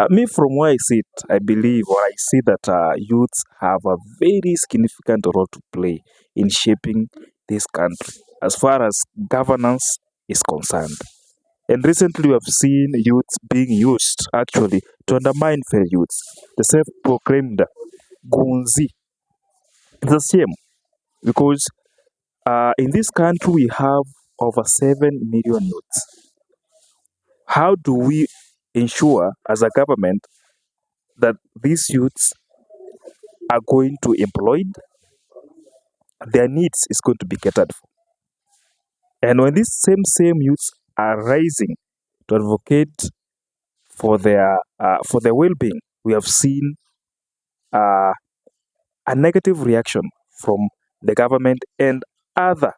Me, from where I sit, I believe or I see that youths have a very significant role to play in shaping this country as far as governance is concerned. And recently, we have seen youths being used actually to undermine fair youths. The self proclaimed Gunzi. It's a shame because in this country, we have over 7 million youths. How do we ensure as a government that these youths are going to employed, their needs is going to be catered for? And when these same youths are rising to advocate for their well-being, we have seen uh, a negative reaction from the government and other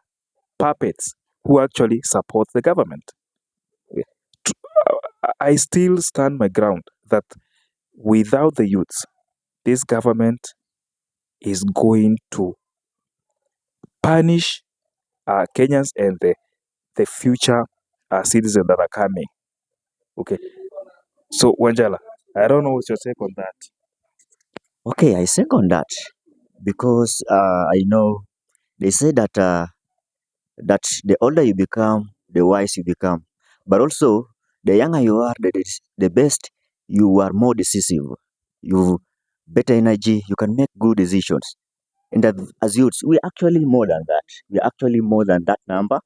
puppets who actually support the government. I still stand my ground that without the youths, this government is going to punish Kenyans and the future citizens that are coming. Okay. So, Wanjala, I don't know what's your take on that. Okay, I second that because I know they say that that the older you become, the wise you become, but also the younger you are, the best you are more decisive. You better energy. You can make good decisions. And that as youths, we are actually more than that. We are actually more than that number.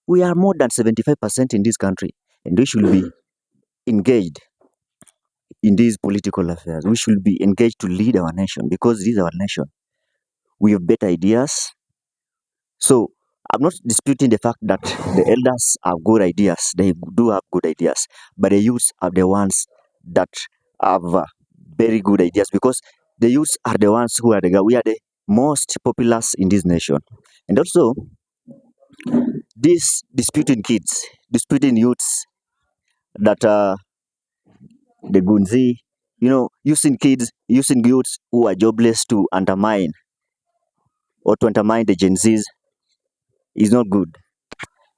We are more than 75% in this country, and we should be engaged in these political affairs. We should be engaged to lead our nation because this is our nation. We have better ideas. So I'm not disputing the fact that the elders have good ideas. They do have good ideas, but the youths are the ones that have very good ideas because the youths are the ones who are we are the most populous in this nation, and also these disputing kids, disputing youths that the Gunzi, using kids, using youths who are jobless to undermine or to undermine the Gen Zs is not good.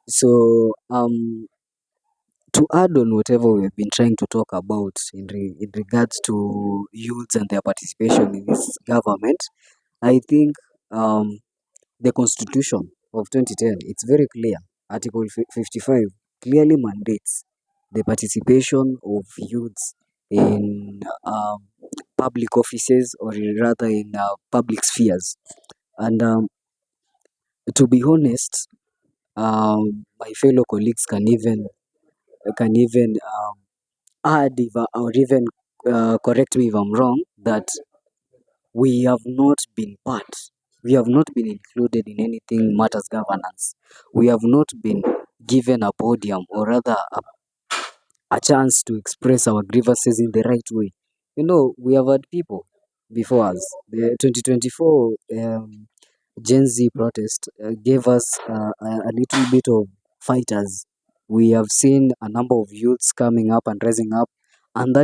So, to add on whatever we've been trying to talk about in regards to youths and their participation in this government, I think the Constitution of 2010, it's very clear. Article 55 clearly mandates the participation of youths in public offices, or rather in public spheres. And to be honest, my fellow colleagues can even add or even correct me if I'm wrong, that we have not been part, we have not been included in anything matters governance. We have not been given a podium, or rather a chance to express our grievances in the right way. We have had people before us. The 2024 Gen Z protest gave us a little bit of fighters. We have seen a number of youths coming up and rising up, and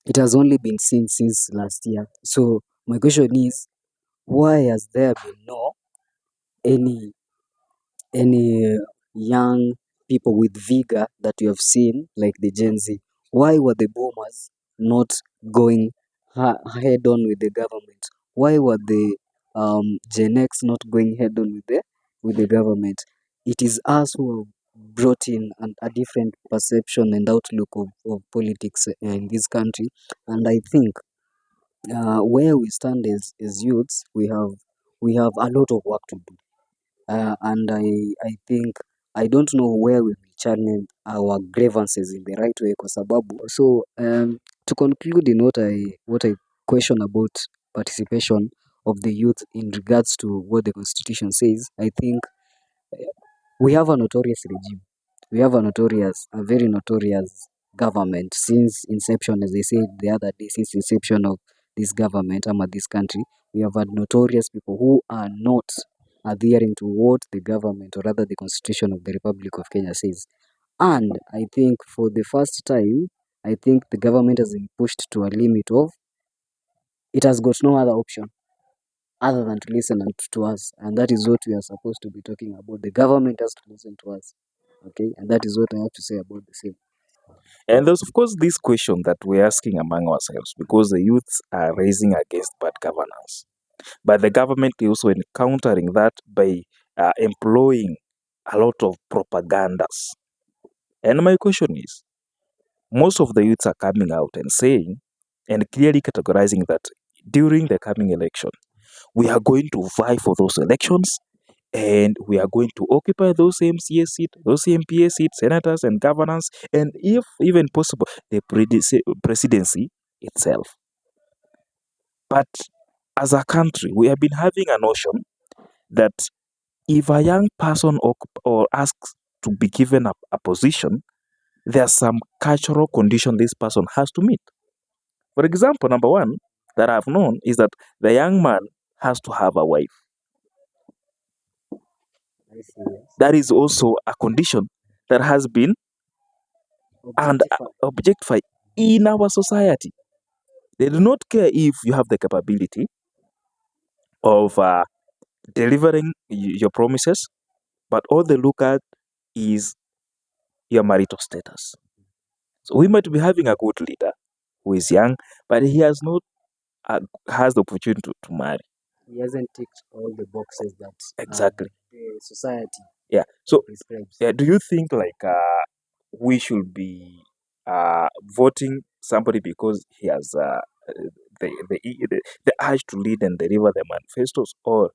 it has only been seen since last year. So my question is, why has there been no any young people with vigor that you have seen, like the Gen Z? Why were the boomers not going head on with the government? Why were the Gen X not going head on with the government? It is us who have brought in a different perception and outlook of politics in this country. And I think where we stand as youths, we have a lot of work to do. And I think I don't know where we will channel our grievances in the right way, kwa sababu. So to conclude in what I question about participation of the youth in regards to what the constitution says, I think we have a notorious regime. We have a very notorious government since inception, as they said the other day, since inception of this government, this country. We have had notorious people who are not adhering to what the government, or rather the constitution of the Republic of Kenya says. And I think for the first time, I think the government has been pushed to a limit of, it has got no other option other than to listen to us. And that is what we are supposed to be talking about. The government has to listen to us. Okay, and that is what I have to say about the same. And there's, of course, this question that we're asking among ourselves because the youths are raising against bad governance. But the government is also encountering that by employing a lot of propagandas. And my question is, most of the youths are coming out and saying and clearly categorizing that during the coming election, we are going to vie for those elections and we are going to occupy those MCA seats, those MPA seats, senators and governors, and if even possible, the presidency itself. But as a country, we have been having a notion that if a young person or asks to be given a position, there are some cultural condition this person has to meet. For example, number one that I've known is that the young man has to have a wife. I see, yes. That is also a condition that has been and objectified in our society. They do not care if you have the capability of delivering your promises, but all they look at is your marital status. So we might be having a good leader who is young, but he has not has the opportunity to marry. He hasn't ticked all the boxes that Exactly. the society Yeah. So prescribes. do you think like we should be voting somebody because he has the urge to lead and deliver the manifestos, or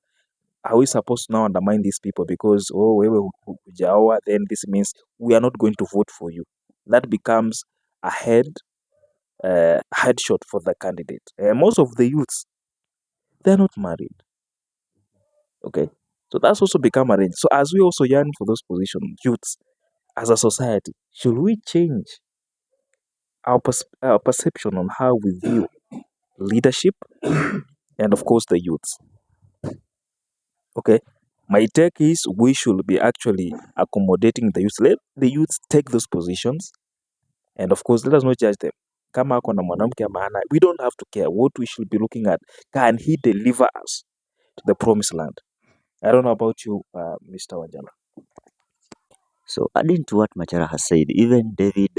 are we supposed to now undermine these people because wewe hujaoa, then this means we are not going to vote for you? That becomes a headshot for the candidate. Most of the youths, they're not married. Okay, so that's also become a range. So as we also yearn for those positions, youths as a society, should we change our perception on how we view leadership and of course the youths? Okay, my take is we should be actually accommodating the youths. Let the youths take those positions, and of course let us not judge them. Kama ako na mwanamke ama hana, we don't have to care. What we should be looking at, can he deliver us to the promised land? I don't know about you, Mr. Wanjala. So adding to what Machara has said, even David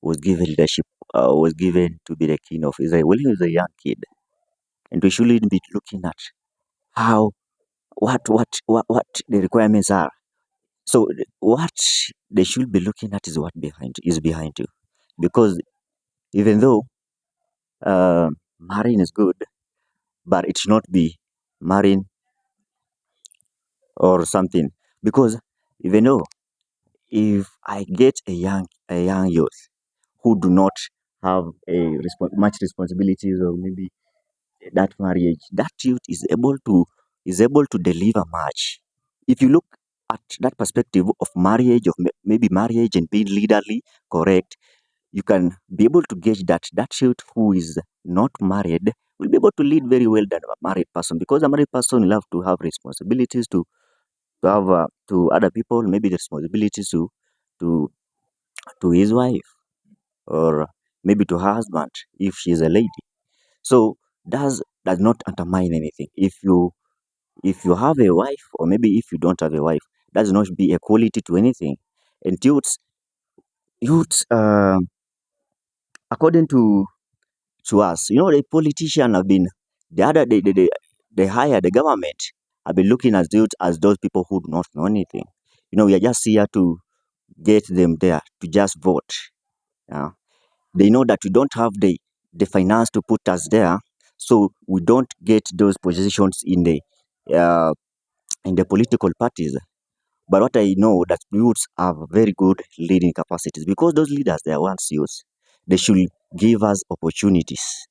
was given leadership, was given to be the king of Israel when he was a young kid. And we shouldn't be looking at how what the requirements are. So what they should be looking at is what behind you, because even though marrying is good, but it should not be marrying or something. Because even though if I get a young youth who do not have much responsibilities, or maybe that marriage, that youth is able to deliver much. If you look at that perspective of marriage, of maybe marriage and being legally correct, you can be able to gauge that youth who is not married will be able to lead very well than a married person, because a married person will have to have responsibilities to have to other people, maybe the responsibilities to to his wife, or maybe to her husband if she is a lady. So does not undermine anything. If you have a wife, or maybe if you don't have a wife, does not be equality to anything. And youths, according to us, the politician have been the other they hire the government have been looking at youth as those people who do not know anything. We are just here to get them there to just vote. Yeah. They know that we don't have the finance to put us there, so we don't get those positions uh, in the political parties. But what I know that youths have very good leading capacities, because those leaders, they are once youths. They should give us opportunities.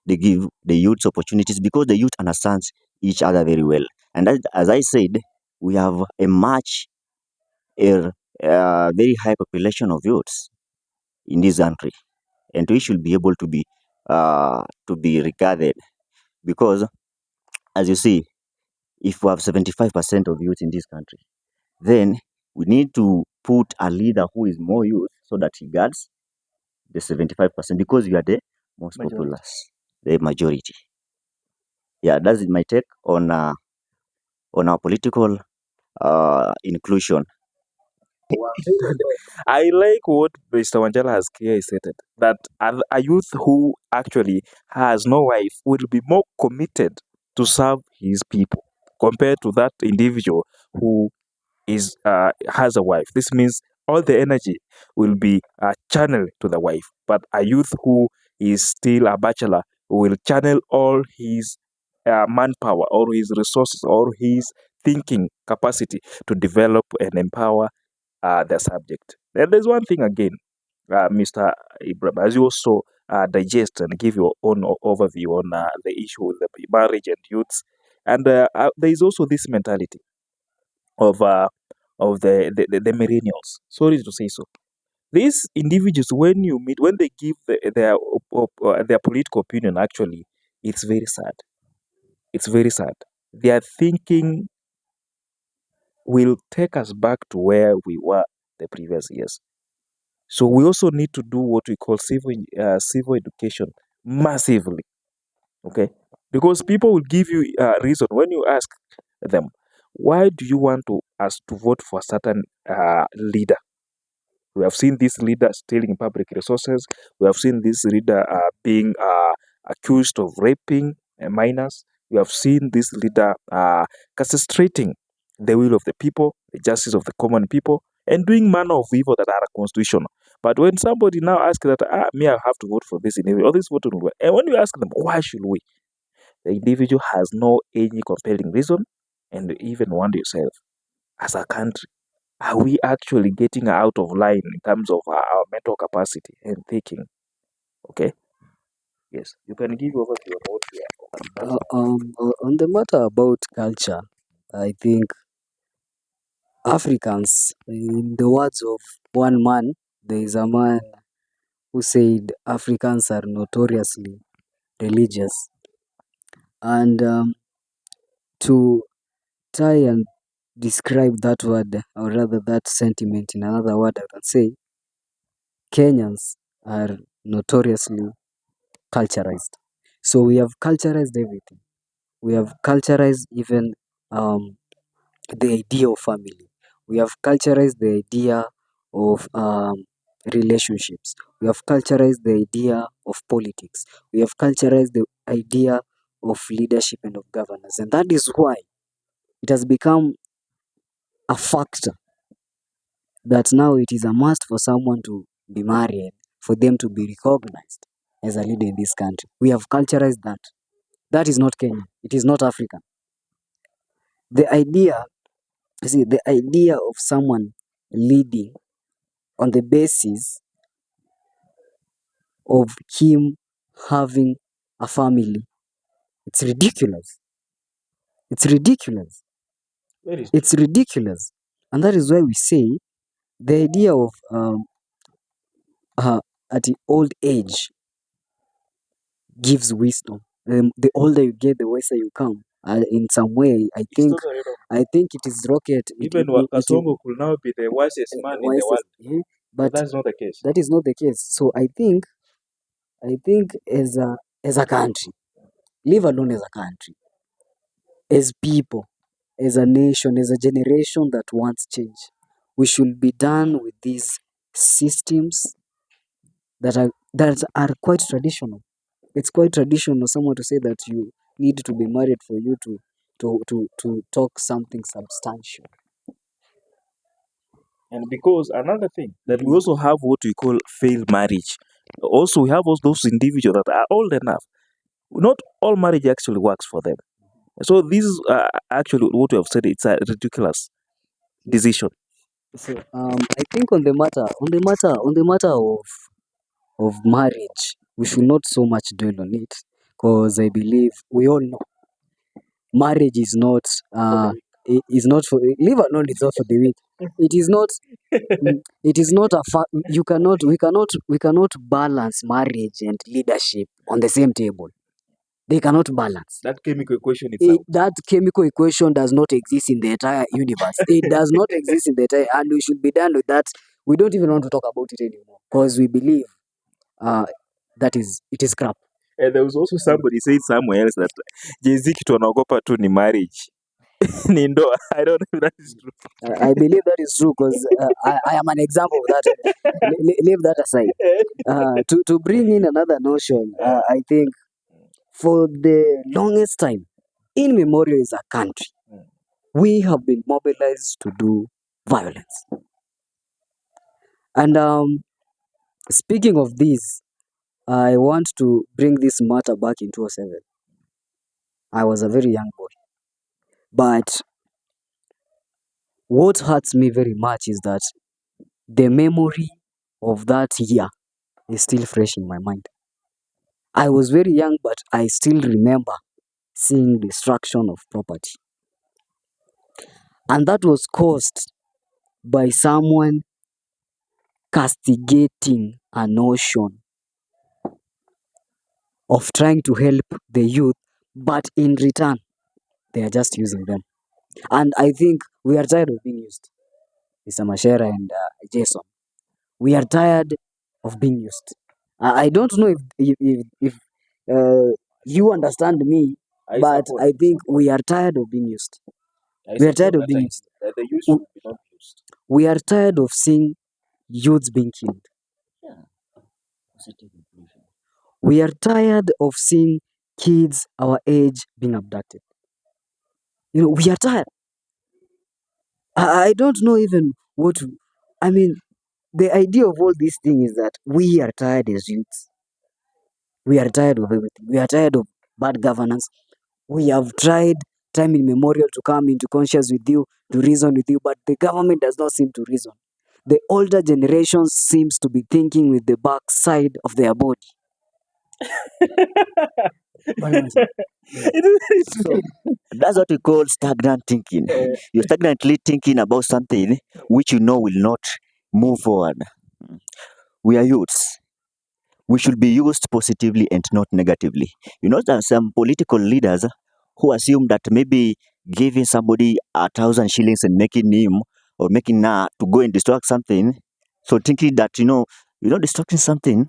They give the youths opportunities because the youth understands each other very well. And as I said, we have a very high population of youths in this country, and we should be able to be regarded, because as you see, if we have 75% of youth in this country, then we need to put a leader who is more youth so that he guards the 75%, because we are the most populous, the majority. Yeah, that's my take on our political inclusion. I like what Mr. Wanjala has clearly stated that a youth who actually has no wife will be more committed to serve his people compared to that individual who has a wife. This means all the energy will be channeled to the wife, but a youth who is still a bachelor will channel all his manpower, all his resources, all his thinking capacity to develop and empower the subject. Then there's one thing again, Mr. Ibrahim, as you also digest and give your own overview on the issue with the marriage and youths, and there is also this mentality of the millennials. Sorry to say so. These individuals, when you meet, when they give their political opinion, actually, it's very sad. It's very sad. Their thinking will take us back to where we were the previous years. So we also need to do what we call civil education massively. Okay, because people will give you a reason when you ask them, why do you want us to vote for a certain leader? We have seen this leader stealing public resources. We have seen this leader being accused of raping minors. We have seen this leader castrating the will of the people, the justice of the common people, and doing manner of evil that are constitutional. But when somebody now asks that, me, I have to vote for this individual, or this vote will work. And when you ask them, why should we? The individual has no any compelling reason, and you even wonder yourself, as a country, are we actually getting out of line in terms of our mental capacity and thinking? Okay. Yes, you can give over to your note here. On the matter about culture, I think Africans, in the words of one man, there is a man who said Africans are notoriously religious. And to try and describe that word, or rather that sentiment in another word, I can say Kenyans are notoriously culturized. So we have culturized everything. We have culturized even the idea of family. We have culturized the idea of relationships. We have culturized the idea of politics. We have culturized the idea of leadership and of governance. And that is why it has become a factor that now it is a must for someone to be married, for them to be recognized as a leader in this country. We have culturized that. That is not Kenya. It is not African. The idea, the idea of someone leading on the basis of him having a family, it's ridiculous. It's ridiculous. Very true. It's ridiculous. And that is why we say the idea of at the old age gives wisdom. The older you get, the wiser you come. In some way, I It's think totally wrong. it is rocket. Even Kasongo could now be the wisest man in the world, Wisest, but but that's not the case. that is not the case. So I think as a country, leave alone as a country, as people, as a nation, as a generation that wants change, we should be done with these systems that are quite traditional. It's quite traditional someone to say that you need to be married for you to talk something substantial. And because another thing that we Mhm. also have what we call failed marriage. Also, we have also those individuals that are old enough. Not all marriage actually works for them. So this is actually what you have said. It's a ridiculous decision. So I think on the matter of marriage, we should not so much dwell on it, because I believe we all know marriage is not is not for leave alone, it's not for the weak. It is not. It is not you cannot we cannot balance marriage and leadership on the same table. They cannot balance. That chemical equation itself. That chemical equation does not exist in the entire universe. It does not exist in the entire, and we should be done with that. We don't even want to talk about it anymore, because we believe uh, it is crap. And there was also somebody said somewhere else that Jay-Z kitu anaogopa tu ni marriage. Ni ndoa. I don't know if that is true. I believe that is true because I am an example of that. Leave that aside. To bring in another notion, I think for the longest time, in Memorial is a country, we have been mobilized to do violence. And speaking of this, I want to bring this matter back in 2007. I was a very young boy. But what hurts me very much is that the memory of that year is still fresh in my mind. I was very young, but I still remember seeing destruction of property. And that was caused by someone castigating a notion of trying to help the youth, but in return, they are just using them. And I think we are tired of being used, Mr. Mashera and Jason. We are tired of being used. I don't know if you understand me, but I think we are tired of being used. We are tired of being used. The youth should be not used. We are tired of seeing youths being killed. We are tired of seeing kids our age being abducted. We are tired. I don't know even what to, I mean, the idea of all these things is that we are tired as youths. We are tired of everything. We are tired of bad governance. We have tried time immemorial to come into conscience with you, to reason with you, but the government does not seem to reason. The older generation seems to be thinking with the back side of their body. So that's what we call stagnant thinking. You're stagnantly thinking about something which you know will not move forward. We are youths. We should be used positively and not negatively. There are some political leaders who assume that maybe giving somebody 1,000 shillings and making him or making her to go and destruct something, so thinking that destructing something,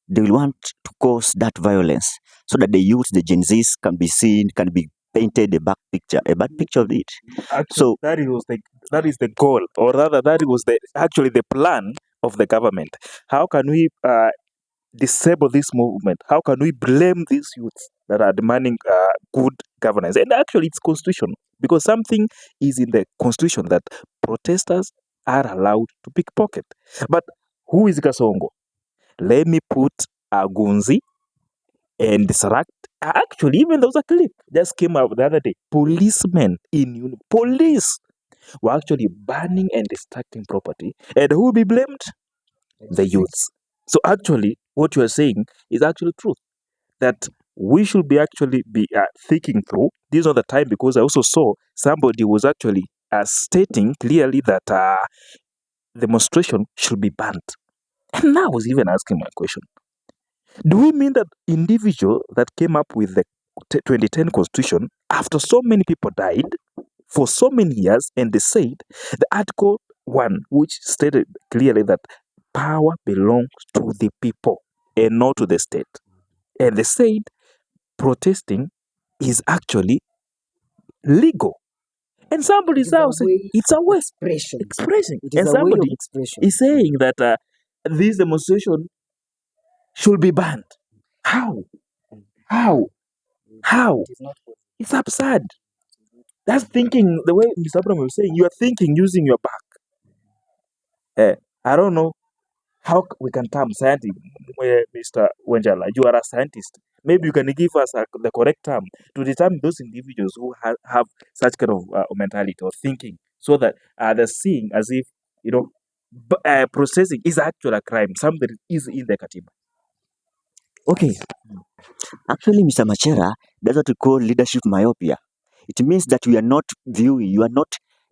they will want to cause that violence so that the youth, the Gen Zs can be seen, can be painted a bad picture of it. Actually, So that is the goal, or rather, that was actually the plan of the government. How can we disable this movement? How can we blame these youths that are demanding good governance? And actually, it's constitutional because something is in the constitution that protesters are allowed to pickpocket. But who is Gasongo? Let me put Agunzi and disrupt. Actually, even there was a clip just came out the other day. Policemen police were actually burning and destructing property. And who will be blamed? The youths. So actually, what you are saying is actually truth. That we should be actually be thinking through. This is not the time because I also saw somebody was actually stating clearly that demonstration should be banned. And now I was even asking my question. Do we mean that individual that came up with the 2010 constitution after so many people died for so many years, and they said the article 1, which stated clearly that power belongs to the people and not to the state, and they said protesting is actually legal, and somebody is now saying it's a way expressing, and somebody is saying that this demonstration should be banned. How? It's absurd. That's thinking the way Mr. Abraham was saying. You are thinking using your back. I don't know how we can term scientist, Mr. Wanjala. You are a scientist. Maybe you can give us the correct term to determine those individuals who have such kind of mentality or thinking, so that they're seeing as if processing is actually a crime. Something is in the katiba. Okay, actually, Mr. Machera, that's what we call leadership myopia. It means that you are not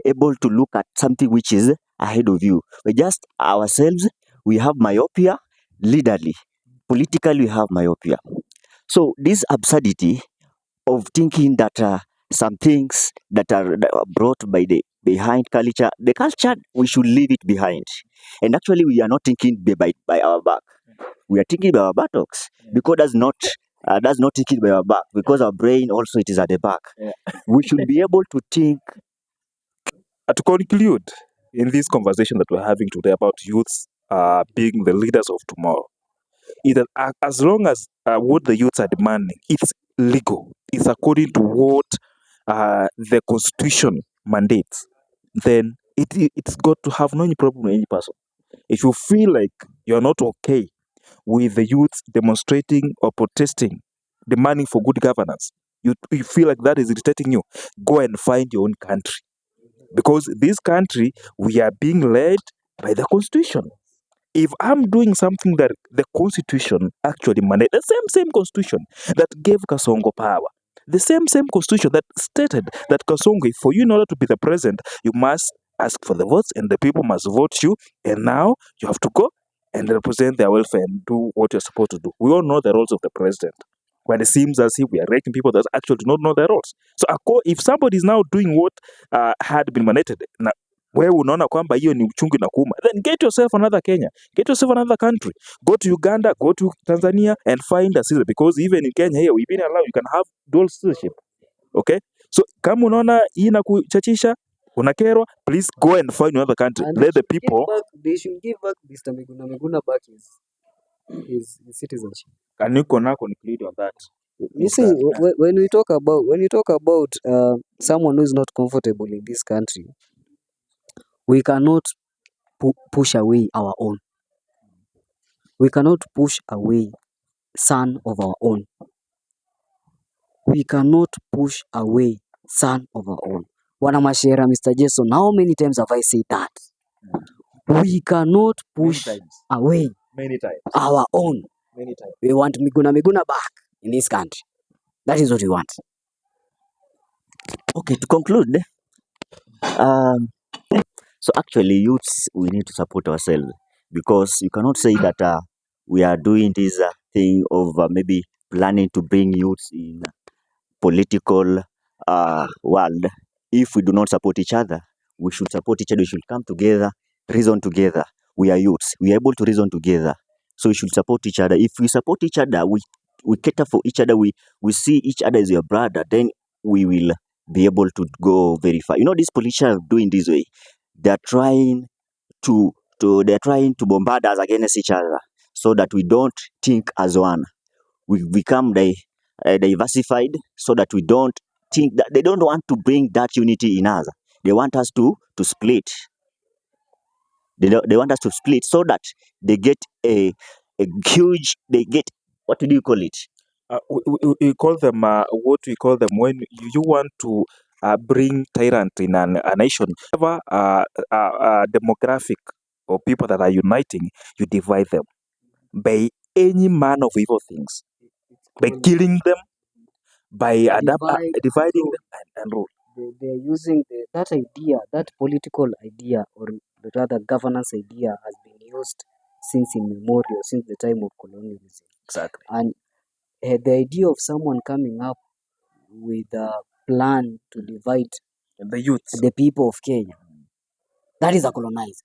able to look at something which is ahead of you. We just ourselves, we have myopia, leaderly. Politically, we have myopia. So this absurdity of thinking that some things that are brought by the behind culture, the culture, we should leave it behind. And actually, we are not thinking by our back. We are thinking by our buttocks, because that's not does not take it by our back, because our brain also it is at the back. Yeah. We should be able to think. To conclude, in this conversation that we're having today about youths being the leaders of tomorrow, either as long as what the youths are demanding, it's legal, it's according to what the constitution mandates, then it's got to have no problem with any person. If you feel like you're not okay with the youth demonstrating or protesting, demanding for good governance, you feel like that is irritating you, go and find your own country. Because this country, we are being led by the constitution. If I'm doing something that the constitution actually mandates, the same constitution that gave Kasongo power, the same constitution that stated that Kasongo, for you in order to be the president, you must ask for the votes and the people must vote you, and now you have to go and represent their welfare and do what you're supposed to do. We all know the roles of the president. But it seems as if we are electing people that actually do not know their roles. So if somebody is now doing what had been mandated, wewe unaona kwamba hiyo ni uchungu na kuuma, then get yourself another Kenya, get yourself another country, go to Uganda, go to Tanzania and find a citizen, because even in Kenya here we've been allowed, you can have dual citizenship. Okay, so kama unaona hii inakuchachisha, unakerwa, please go and find another country. And Let the people. they should give back Mr. Miguna back his citizenship. Can you conclude on that? You see, when we talk about someone who is not comfortable in this country, we cannot push away our own. We cannot push away son of our own. We cannot push away son of our own. Bwana Mashera, Mr. Jason, how many times have I said that? We cannot push away Many times. our own. Many times. We want Miguna back in this country. That is what we want. Okay, to conclude, so actually, youths, we need to support ourselves, because you cannot say that we are doing this thing of maybe planning to bring youths in political world. If we do not support each other, we should support each other. We should come together, reason together. We are youths. We are able to reason together. So we should support each other. If we support each other, we cater for each other. We see each other as your brother. Then we will be able to go very far. You know, these politicians are doing this way. They are trying to bombard us against each other, so that we don't think as one. We become diversified, so that we don't think that they don't want to bring that unity in us. They want us to split. They want us to split, so that they get a huge, they get, what do you call it? We call them what we call them when you want to bring tyrant in a nation. Whatever demographic or people that are uniting, you divide them by any man of evil things, by killing them, by dividing them and rule. They're using that idea, that political idea, or rather governance idea, has been used since immemorial, since the time of colonialism. Exactly. And the idea of someone coming up with a plan to divide the youths, the people of Kenya, that is a colonizer.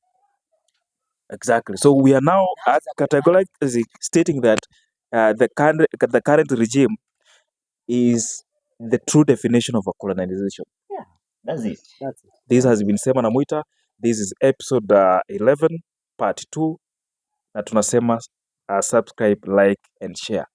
Exactly. So we are now categorically stating that the current regime is the true definition of a colonization. Yeah, that's it. This has been Sema na Mwita. This is episode 11 part 2, na tunasema subscribe, like and share.